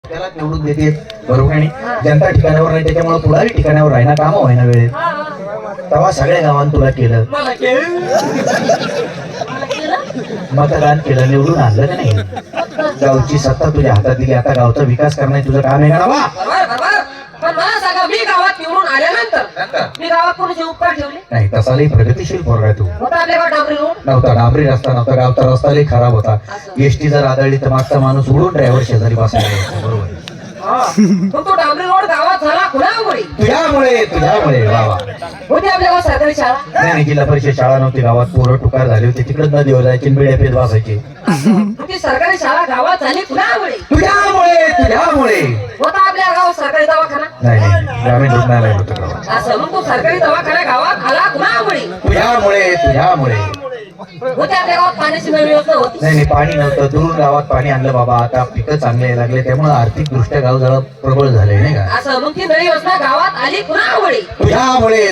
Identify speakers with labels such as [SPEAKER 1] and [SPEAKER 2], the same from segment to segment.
[SPEAKER 1] त्याला निवडून देते बरोबर आणि जनता ठिकाणावर नाही त्याच्यामुळे पुढारी ठिकाणावर राहिना काम व्हायना वेळेत तेव्हा सगळ्या गावांनी तुला केलं मतदान केलं निवडून आणलं का नाही गावची सत्ता तुझ्या हातात दिली आता गावचा विकास करणं तुझं काम आहे का
[SPEAKER 2] पण मला सांगा मी गावात निवडून आल्यानंतर मी गावात कोणाचे उपकार ठेवले
[SPEAKER 1] नाही तसाही प्रगतिशील पोरगा तू
[SPEAKER 2] होता आपल्या गावात डांबरी रोड
[SPEAKER 1] नव्हता डांबरी रस्ता नव्हता गावचा रस्ता लई खराब होता एसटी जर आदळली तर मागचा माणूस उडून ड्रायव्हर शेजारी बसायला बरोबर
[SPEAKER 2] मग तो डांबरी रोड गावात झाला कुणामुळे
[SPEAKER 1] तुझ्यामुळे बाबा
[SPEAKER 2] होती आपल्या गावात सरकारी शाळा
[SPEAKER 1] नाही जिल्हा परिषद शाळा नव्हती गावात पोरं टुकार झाले होते तिकडे नदीवर जायचे बिड्या पेत बसायचे
[SPEAKER 2] ती सरकारी शाळा गावात झाली कुणामुळे
[SPEAKER 1] तुझ्यामुळे
[SPEAKER 2] होता आपल्या गावात सरकारी दवाखाना
[SPEAKER 1] नाही ग्रामीण रुग्णालय होतं गावात
[SPEAKER 2] असं मग तो सरकारी दवाखाना गावात आला कुणामुळे
[SPEAKER 1] तुझ्यामुळे
[SPEAKER 2] होते आपल्या गावात पाण्याची नवी व्यवस्था होती
[SPEAKER 1] नाही पाणी नव्हतं दुरून गावात पाणी आणलं बाबा आता पिकं चांगले लागले त्यामुळे आर्थिक दृष्ट्या गाव जरा प्रबळ झाले नाही का
[SPEAKER 2] असं मग ती नवी योजना गावात आली कुणामुळे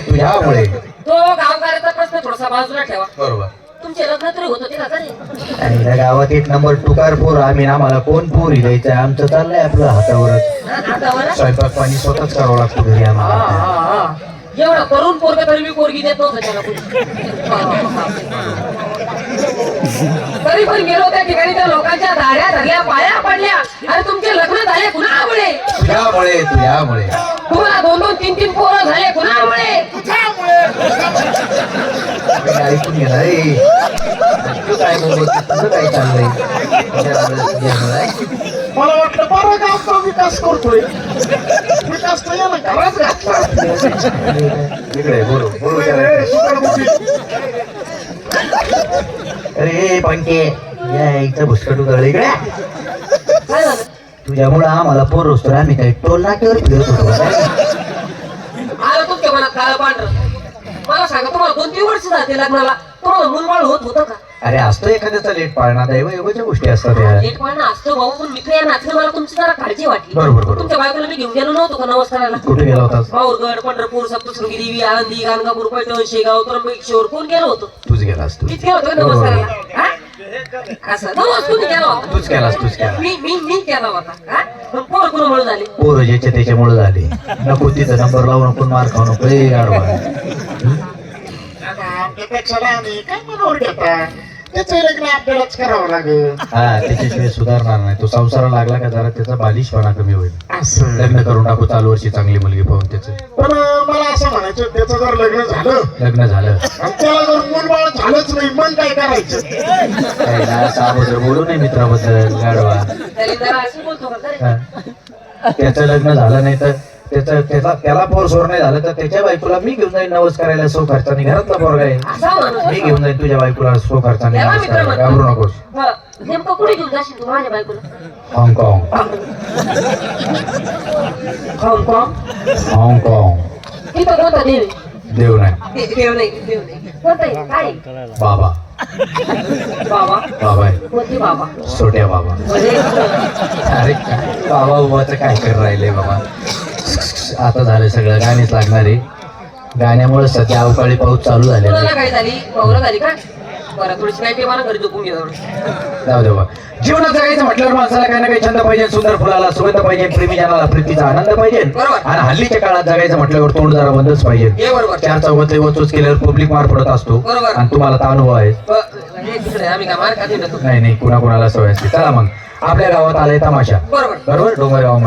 [SPEAKER 1] तुझ्यामुळे
[SPEAKER 2] तो गावकऱ्याचा प्रश्न थोडासा बाजूला ठेवा
[SPEAKER 1] बरोबर
[SPEAKER 2] तुमचे लग्न तरी होत होते का तरी
[SPEAKER 1] आणि त्या गावात एक नंबर टुकार पोर आम्ही आम्हाला कोण पोरी द्यायचं आमचं चाललंय आपलं हातावरच
[SPEAKER 2] हातावर
[SPEAKER 1] स्वयंपाक पाणी स्वतःच करावं लागतं घरी आम्हाला
[SPEAKER 2] एवढं करून पोरग तरी मी पोरगी देत नव्हतं त्याला कोणी. तरी पण गेलो त्या ठिकाणी त्या लोकांच्या दाऱ्या धरल्या पाया पडल्या आणि तुमचे लग्न झाले कुणामुळे
[SPEAKER 1] तुझ्यामुळे
[SPEAKER 2] तुम्हाला 2-2, 3-3 पोरं झाले कुणामुळे
[SPEAKER 1] ऐकून घे ना तू काय बोलतो तुझं काय चाललंय
[SPEAKER 3] मला वाटलं बरं गावचा विकास करतोय विकास तर याला घराच घातला
[SPEAKER 1] इकडे बोलू अरे पंके या इथं भुसकटू गळ इकडे
[SPEAKER 2] काय झालं
[SPEAKER 1] तुझ्यामुळं आम्हाला पोर रोजतो आम्ही काही टोल नाक्यावर फिरत होतो
[SPEAKER 2] आलं तुमच्या मनात काळं पांढरं मला सांगा तुम्हाला 2-3 वर्ष जाते लग्नाला तुम्हाला मुलबाळ होत होतं का
[SPEAKER 1] अरे असतो एखाद्याचा लेट पाळणा दैवयोगाच्या गोष्टी असतात या
[SPEAKER 2] लेट पाळणं असतो भाऊ पण मित्र या नाचणं मला तुमची जरा काळजी वाटली
[SPEAKER 1] बरोबर
[SPEAKER 2] तुमच्या बायकोला मी घेऊन गेलो नव्हतो का नमस्काराला
[SPEAKER 1] कुठे गेला होतास
[SPEAKER 2] माहूरगड पंढरपूर सप्तशृंगी देवी आळंदी गाणगापूर पैठण शेगाव त्र्यंबकेश्वर कोण गेलो होतो
[SPEAKER 1] तूच गेलास तू
[SPEAKER 2] मीच गेलो होतो का नमस्काराला हा? असं नमस्कार तुम्ही केला होता
[SPEAKER 1] तूच केला
[SPEAKER 2] मी केला होता हा? पण पोर कुणामुळे झाले
[SPEAKER 1] पोरं ज्याच्या त्याच्यामुळे झाले नको तिथं नंबर लावू नको मार खाऊ नको ए गाढवा.
[SPEAKER 3] त्यापेक्षा लहान काय मनावर घेता त्याचं लग्न आपल्यालाच करावं लागेल
[SPEAKER 1] हा त्याच्याशिवाय सुधारणार नाही तो संसाराला लागला का जरा त्याचा बालिशपणा कमी होईल
[SPEAKER 3] असं
[SPEAKER 1] लग्न करून टाकू चालू वर्षी चांगली मुलगी पाहून त्याचं
[SPEAKER 3] पण मला असं म्हणायचं त्याचं जर लग्न झालं
[SPEAKER 1] लग्न झालं
[SPEAKER 3] आणि त्याला जर मूलबाळ झालंच नाही मग काय करायचं
[SPEAKER 1] काही ना साबद्दल बोलू नये मित्राबद्दल गाडवा
[SPEAKER 2] तरी जरा असं बोलतो का खरं?
[SPEAKER 1] हा. त्याचं लग्न झालं नाही तर त्याला पोर सोर नाही झालं तर त्याच्या बायकोला मी घेऊन जाईन नवस करायला सो खर्चाने घरातला पोरगा आहे
[SPEAKER 2] असा माणूस
[SPEAKER 1] मी घेऊन जाईन तुझ्या बायकोला सो खर्चाने
[SPEAKER 2] तेव्हा
[SPEAKER 1] नवस
[SPEAKER 2] मित्र
[SPEAKER 1] करायला.
[SPEAKER 2] म्हणतो.
[SPEAKER 1] घाबरू नकोस
[SPEAKER 2] हा, नेमकं कुठे घेऊन जाशील तू माझ्या बायकोला
[SPEAKER 1] हाँगकाँग हाँगकाँग
[SPEAKER 2] तिथं कोणता देव आहे?
[SPEAKER 1] देव नाही
[SPEAKER 2] देव नाही कोणता आहे? काय आहे?
[SPEAKER 1] बाबा
[SPEAKER 2] बाबा
[SPEAKER 1] आहे
[SPEAKER 2] कोणती बाबा
[SPEAKER 1] सोट्या बाबा
[SPEAKER 2] म्हणजे
[SPEAKER 1] अरे काय बाबा उभाचं काय कर राहिले बाबा आता झालं सगळं गाणीच लागणारे गाण्यामुळे सध्या अवकाळी पाऊस चालू झालेला
[SPEAKER 2] तुला
[SPEAKER 1] आहे.
[SPEAKER 2] काय झाली पाहुला झाली का बरं थोडीशी काय मला घरी झोपून घे जवळ
[SPEAKER 1] जाऊ दे बा जीवनात जगायचं म्हटल्यावर माणसाला काही ना काही छंद पाहिजे सुंदर फुलाला सुगंध पाहिजे प्रेमी जनाला प्रीतीचा आनंद पाहिजे
[SPEAKER 2] बरोबर.
[SPEAKER 1] आणि हल्लीच्या काळात जगायचं म्हटल्यावर तोंड जरा बंदच पाहिजे
[SPEAKER 2] हे बरोबर
[SPEAKER 1] 4 चौघातले वचूच केल्यावर पब्लिक मार पडत असतो
[SPEAKER 2] बरोबर.
[SPEAKER 1] आणि तुम्हाला तर अनुभव आहे
[SPEAKER 2] हे तिकडे आम्ही काय मार खाते ना तू
[SPEAKER 1] नाही कुणाकुणाला सवय असते चला मग आपल्या गावात आलाय तमाशा
[SPEAKER 2] बरोबर
[SPEAKER 1] बरोबर डोंगरगाव